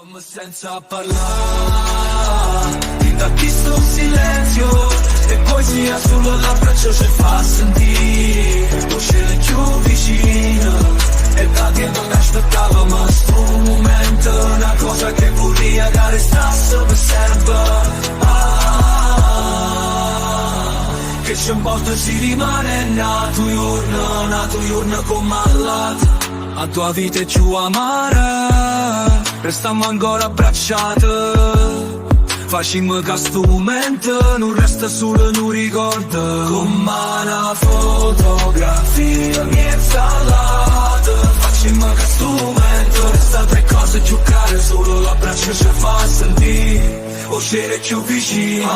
Fammi senza parlare, ti da chi sto in silenzio e poesia solo l'abbraccio ci fa sentire voce più vicina e da te non aspettavo ma sto momento, una cosa che vorrei che restasse per sempre. Che c'è un posto si rimane nato giorno come all'altro, a tua vita è più amara, restiamo ancora abbracciati. Facciamo che sto momento non resta solo un ricordo, come una fotografia mia installata. Facciamo che sto momento resta tre cose più care, solo l'abbraccio ci fa sentire uscire più vicino.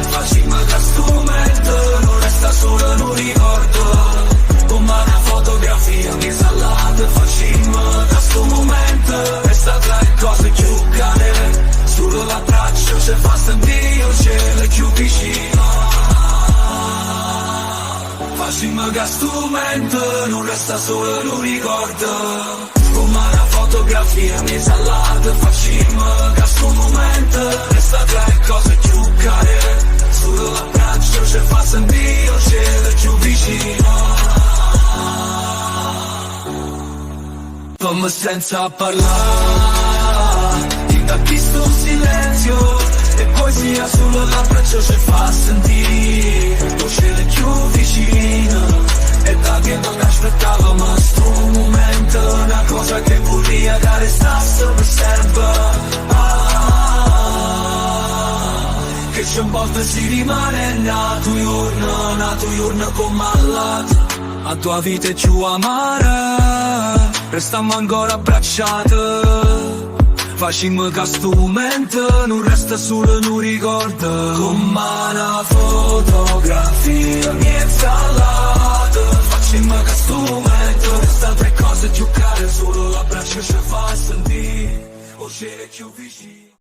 Facciamo che sto momento non resta solo un ricordo, come una fotografia mia installata. Facciamo che sto momento resta tra le cose più care, solo l'abbraccio ci fa sentire il cielo più vicino. Facciamo che sto momento non resta solo un ricordo, come una fotografia mia installata. Facciamo che sto momento resta tra le cose più care, solo l'abbraccio ci fa sentire il cielo più vicino. Fammi senza parlare, ti da chi sto in silenzio e poesia solo l'abbraccio ci fa sentire il cielo più vicino e da che non aspettavo ma sto momento, una cosa che vorrei che restasse per sempre. Che c'è un posto si rimane nato giorno come all'altro, a tua vita è più amara, restiamo ancora abbracciati. Facciamo che sto momento non resta solo un ricordo, come una fotografia mia installata. Facciamo che sto momento resta tre cose più care, solo l'abbraccio ci fa sentire uscire più vicino.